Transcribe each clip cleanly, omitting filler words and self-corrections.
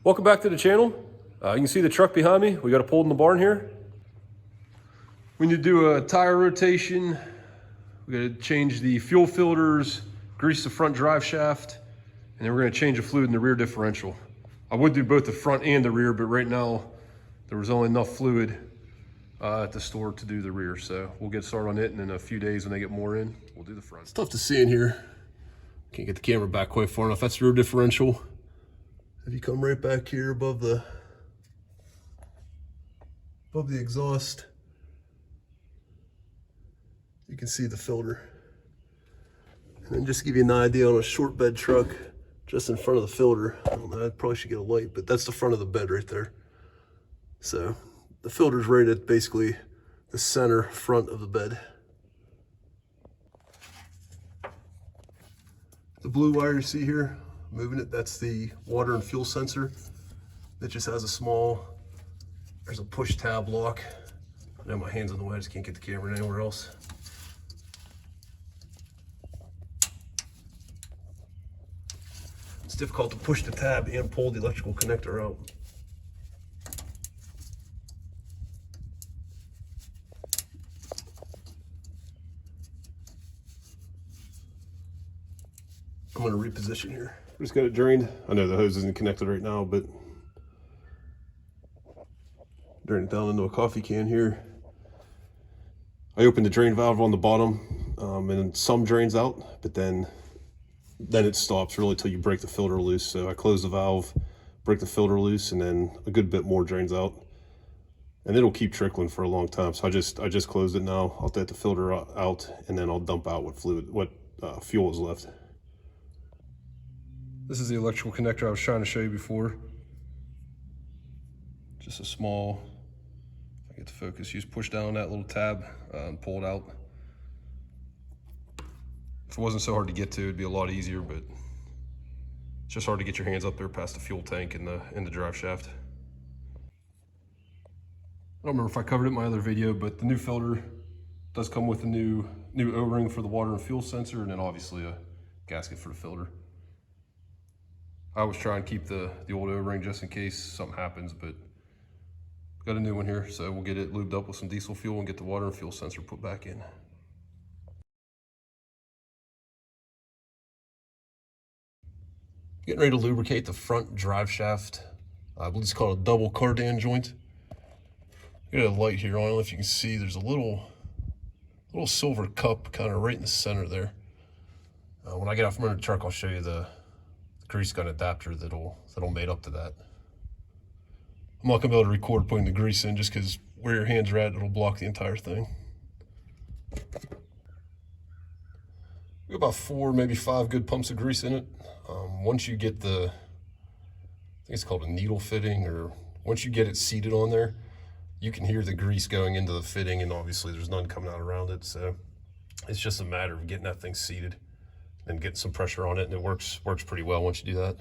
Welcome back to the channel. You can see the truck behind me. We got it pulled in the barn here. We need to do a tire rotation. We got to change the fuel filters, grease the front drive shaft, and then we're going to change the fluid in the rear differential. I would do both the front and the rear, but right now there was only enough fluid at the store to do the rear. So we'll get started on it, and in a few days when they get more in, we'll do the front. It's tough to see in here. Can't get the camera back quite far enough. That's the rear differential. If you come right back here above the exhaust, you can see the filter. And then just to give you an idea, on a short bed truck, just in front of the filter, I don't know, I probably should get a light, but that's the front of the bed right there. So the filter's right at basically the center front of the bed. The blue wire you see here, moving it, that's the water and fuel sensor. It just has a small, there's a push tab lock. I know my hand's on the way, I just can't get the camera anywhere else. It's difficult to push the tab and pull the electrical connector out. I'm gonna reposition here. Just got it drained. I know the hose isn't connected right now, but drain it down into a coffee can here. I opened the drain valve on the bottom, and some drains out, but then it stops really till you break the filter loose. So I close the valve, break the filter loose, and then a good bit more drains out. And it'll keep trickling for a long time. So I just closed it now. I'll take the filter out, and then I'll dump out what fuel is left. This is the electrical connector I was trying to show you before. Just a small, if I get the focus, you just push down that little tab and pull it out. If it wasn't so hard to get to, it'd be a lot easier, but it's just hard to get your hands up there past the fuel tank and the drive shaft. I don't remember if I covered it in my other video, but the new filter does come with a new O-ring for the water and fuel sensor, and then obviously a gasket for the filter. I always try and keep the old O-ring just in case something happens, but got a new one here, so we'll get it lubed up with some diesel fuel and get the water and fuel sensor put back in. Getting ready to lubricate the front drive shaft. I believe it's called a double cardan joint. Got a light here on. I don't know if you can see, there's a little silver cup kind of right in the center there. When I get out from under the truck, I'll show you the grease gun adapter that'll mate up to that. I'm not gonna be able to record putting the grease in just because where your hands are at, it'll block the entire thing. We got about 4, maybe 5 good pumps of grease in it. Once you get I think it's called a needle fitting, or once you get it seated on there, you can hear the grease going into the fitting, and obviously there's none coming out around it. So it's just a matter of getting that thing seated and getting some pressure on it, and it works pretty well once you do that.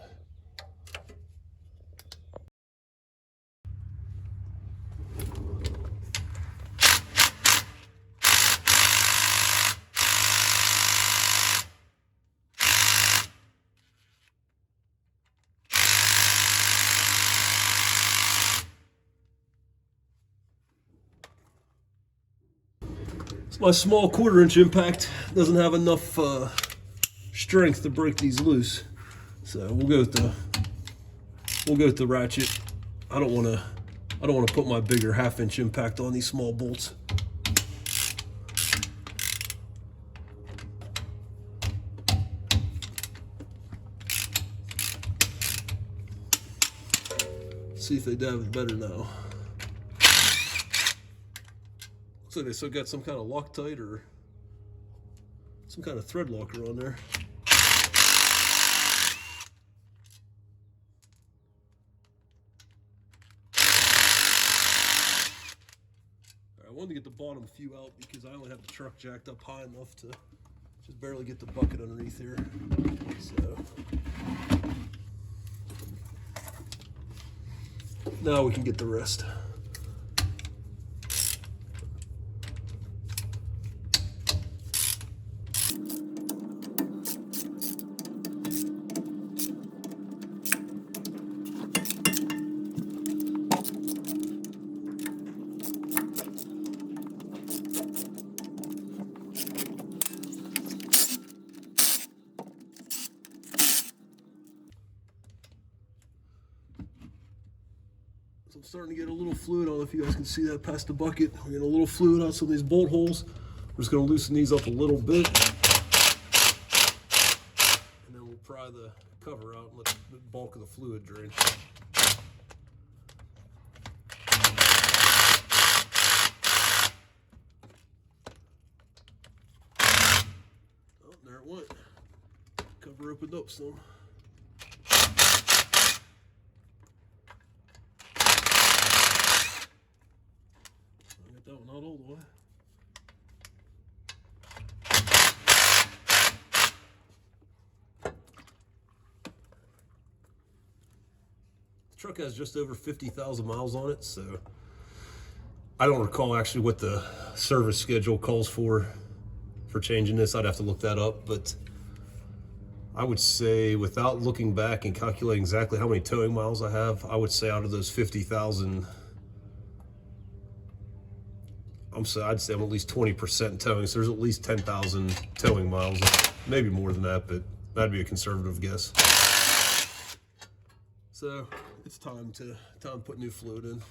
My small 1/4-inch impact doesn't have enough strength to break these loose, so we'll go with the ratchet. I don't want to put my bigger 1/2-inch impact on these small bolts. See if they dab it better now. So they still got some kind of Loctite or some kind of thread locker on there. I wanted to get the bottom few out because I only have the truck jacked up high enough to just barely get the bucket underneath here. So now we can get the rest. So I'm starting to get a little fluid. I don't know if you guys can see that past the bucket. We're getting a little fluid on some of these bolt holes. We're just going to loosen these up a little bit. And then we'll pry the cover out and let the bulk of the fluid drain. Oh, there it went. Cover opened up some. That one not all the way. The truck has just over 50,000 miles on it, so I don't recall actually what the service schedule calls for changing this. I'd have to look that up, but I would say, without looking back and calculating exactly how many towing miles I have, I would say out of those 50,000, I'd say I'm at least 20% towing, so there's at least 10,000 towing miles, maybe more than that, but that'd be a conservative guess. So it's time to put new fluid in.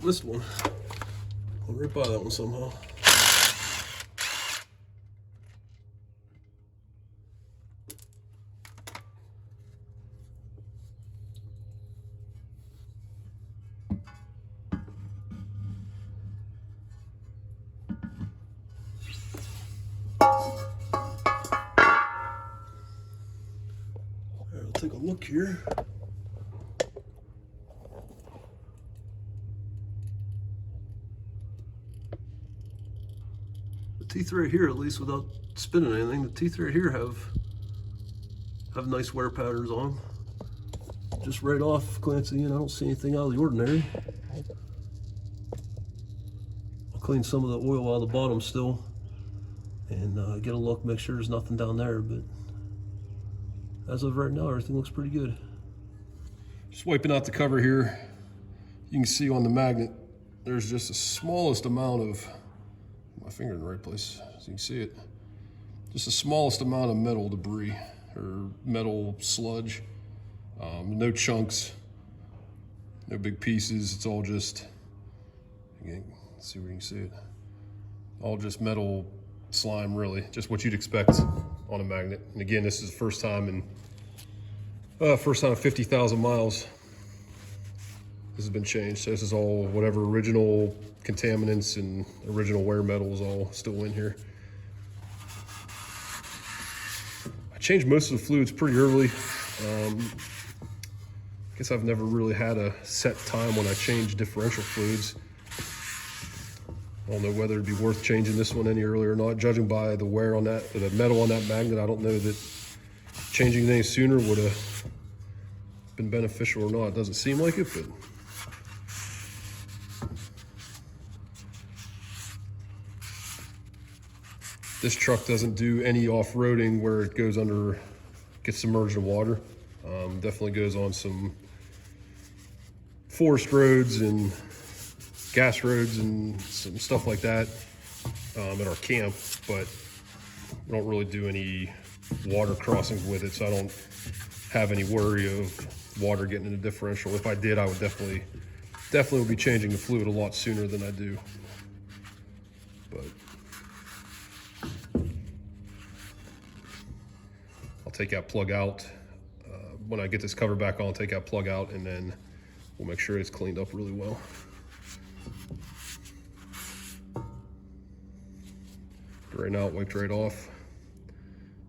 This one, I'll right by that one somehow. All right, I'll take a look here. Teeth right here, at least without spinning anything, the teeth right here have nice wear patterns on them. Just right off glancing in, I don't see anything out of the ordinary. I'll clean some of the oil out of the bottom still and get a look, make sure there's nothing down there, but as of right now, everything looks pretty good. Just wiping out the cover here. You can see on the magnet, there's just the smallest amount of, my finger in the right place, so you can see it. Just the smallest amount of metal debris or metal sludge. No chunks, no big pieces. It's all just, again, let's see where you can see it. All just metal slime, really. Just what you'd expect on a magnet. And again, this is the first time in 50,000 miles this has been changed. So this is all whatever original contaminants and original wear metals all still in here. I changed most of the fluids pretty early. I guess I've never really had a set time when I change differential fluids. I don't know whether it'd be worth changing this one any earlier or not. Judging by the wear on that, or the metal on that magnet, I don't know that changing it any sooner would have been beneficial or not. It doesn't seem like it, but this truck doesn't do any off-roading where it goes under, gets submerged in water. Definitely goes on some forest roads and gas roads and some stuff like that at our camp, but we don't really do any water crossings with it, so I don't have any worry of water getting in the differential. If I did, I would definitely would be changing the fluid a lot sooner than I do. But I'll take that plug out. When I get this cover back on, I'll take that plug out, and then we'll make sure it's cleaned up really well. Right now, it wiped right off.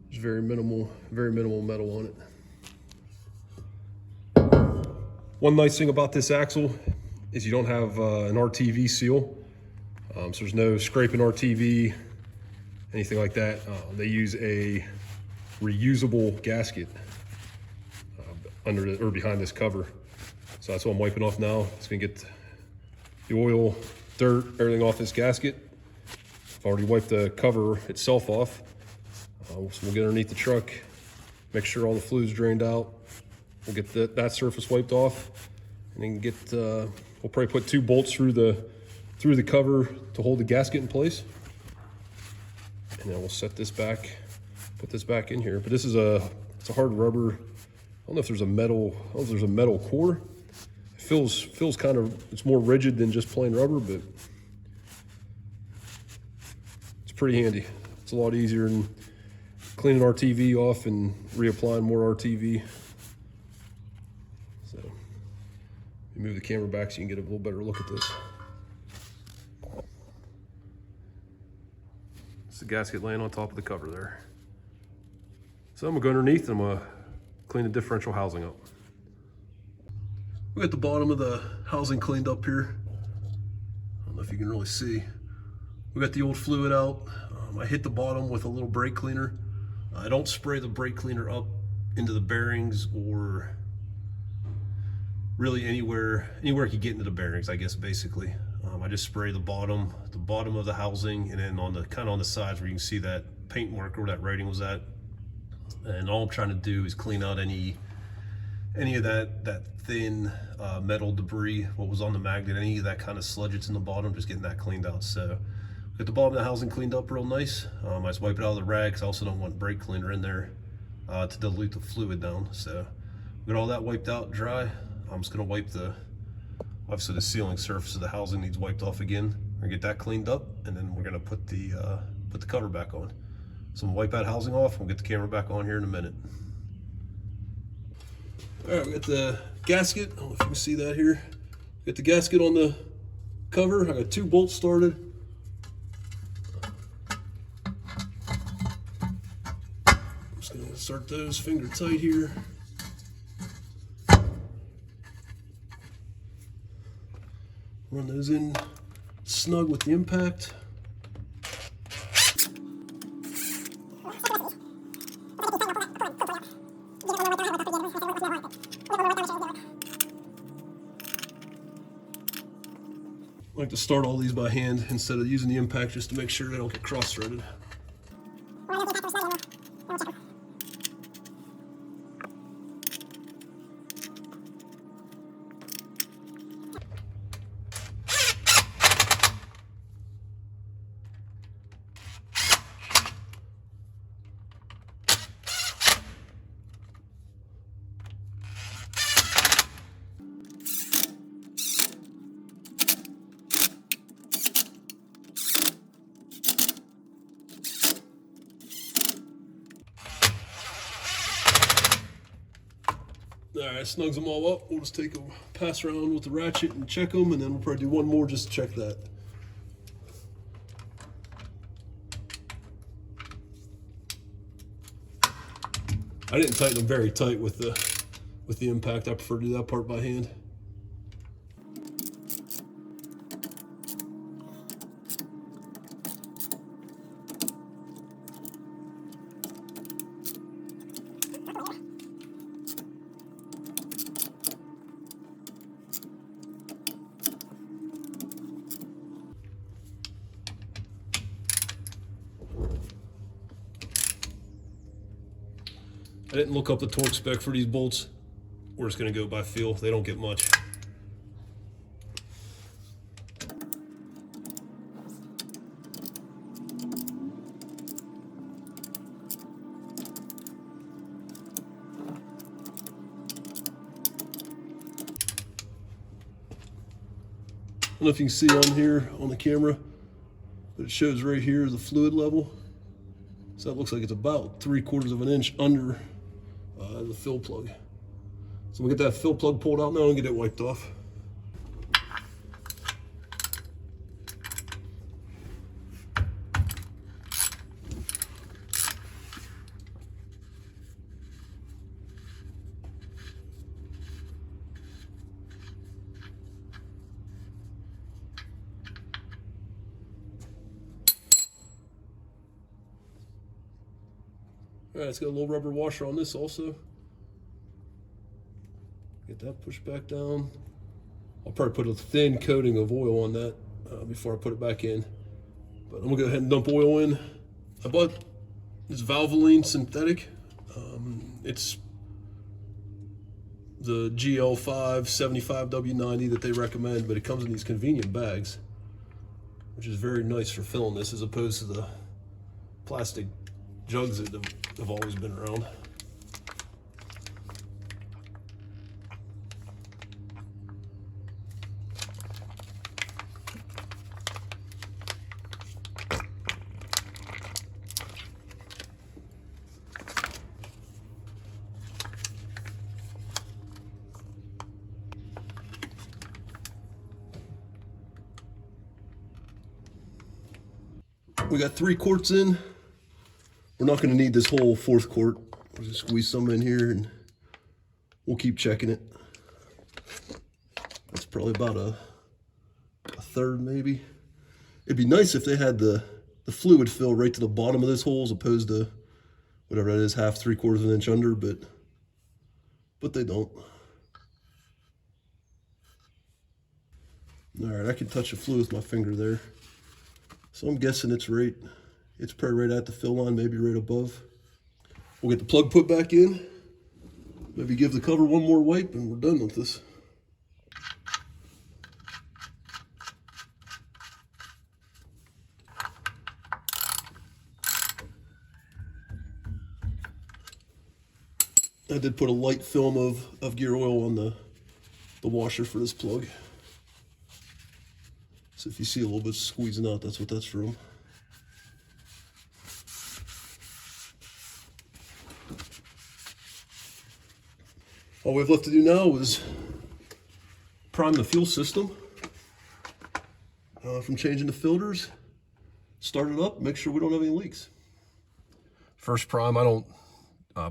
There's very minimal metal on it. One nice thing about this axle is you don't have an RTV seal. So there's no scraping RTV, anything like that. They use a reusable gasket under or behind this cover. So that's what I'm wiping off now. It's gonna get the oil, dirt, everything off this gasket. I've already wiped the cover itself off. So we'll get underneath the truck, make sure all the fluid's drained out. We'll get that surface wiped off, and then we'll probably put 2 bolts through the cover to hold the gasket in place. And then we'll set this back, put this back in here. But this is it's a hard rubber. I don't know if there's a metal core. It feels kind of, it's more rigid than just plain rubber, but it's pretty handy. It's a lot easier than cleaning RTV off and reapplying more RTV. So, let me move the camera back so you can get a little better look at this. It's the gasket laying on top of the cover there. So I'm gonna go underneath and I'm gonna clean the differential housing up. We got the bottom of the housing cleaned up here. I don't know if you can really see. We got the old fluid out. I hit the bottom with a little brake cleaner. I don't spray the brake cleaner up into the bearings or really anywhere it could get into the bearings, I guess, basically. I just spray the bottom of the housing, and then on the sides where you can see that paint marker where that writing was at. And all I'm trying to do is clean out any of that thin metal debris, what was on the magnet, any of that kind of sludge that's in the bottom, just getting that cleaned out. So get the bottom of the housing cleaned up real nice. I just wipe it out of the rag because I also don't want brake cleaner in there to dilute the fluid down. So get all that wiped out, dry. I'm just gonna wipe obviously the sealing surface of the housing needs wiped off again. We're gonna get that cleaned up, and then we're gonna put the cover back on. So I'm gonna wipe that housing off, and we'll get the camera back on here in a minute. All right, we got the gasket. I don't know if you can see that here. Got the gasket on the cover. I got 2 bolts started. I'm just gonna start those finger tight here. Run those in snug with the impact. I like to start all these by hand instead of using the impact, just to make sure they don't get cross-threaded. All right, snugs them all up. We'll just take a pass around with the ratchet and check them, and then we'll probably do one more just to check that. I didn't tighten them very tight with the impact. I prefer to do that part by hand. I didn't look up the torque spec for these bolts. We're just gonna go by feel. They don't get much. I don't know if you can see on here on the camera, but it shows right here the fluid level. So that looks like it's about 3/4 of an inch under the fill plug. So we'll get that fill plug pulled out now and get it wiped off. All right, it's got a little rubber washer on this also. Get that pushed back down. I'll probably put a thin coating of oil on that before I put it back in. But I'm gonna go ahead and dump oil in. I bought this Valvoline synthetic. It's the GL5 75W90 that they recommend, but it comes in these convenient bags, which is very nice for filling this as opposed to the plastic jugs that have always been around. We got 3 quarts in. We're not going to need this whole 4th quart. We'll just squeeze some in here and we'll keep checking it. That's probably about a third maybe. It'd be nice if they had the fluid fill right to the bottom of this hole as opposed to whatever that is, half, 3/4 of an inch under, but they don't. All right, I can touch the fluid with my finger there. So I'm guessing it's probably right at the fill line, maybe right above. We'll get the plug put back in, maybe give the cover one more wipe, and we're done with this. I did put a light film of gear oil on the washer for this plug. So if you see a little bit squeezing out, that's what that's from. All we have left to do now is prime the fuel system from changing the filters, start it up, make sure we don't have any leaks. First prime, I don't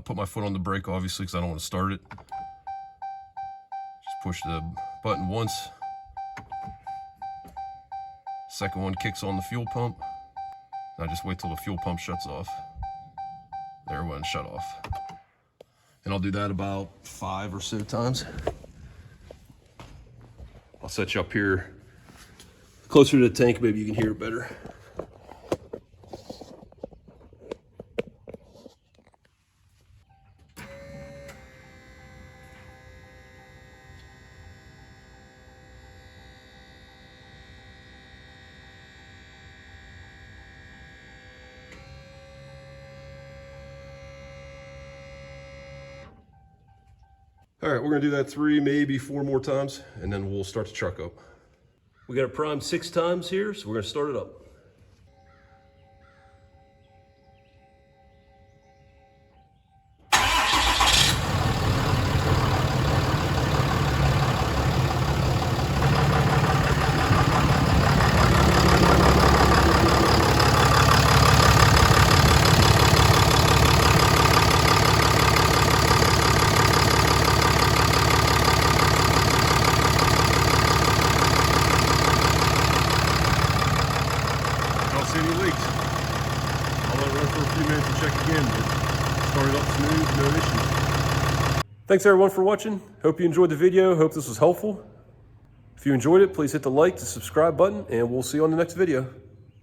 put my foot on the brake, obviously, because I don't want to start it. Just push the button once. Second one kicks on the fuel pump. I just wait till the fuel pump shuts off. There it went, shut off. And I'll do that about 5 or so times. I'll set you up here closer to the tank, maybe you can hear it better. All right, we're gonna do that 3, maybe 4 more times, and then we'll start the truck up. We got it primed 6 times here, so we're gonna start it up. Any leaks. I'll let it run for a few minutes and check again, but started up smooth, no issues. Thanks everyone for watching. Hope you enjoyed the video. Hope this was helpful. If you enjoyed it, please hit the like, the subscribe button, and we'll see you on the next video.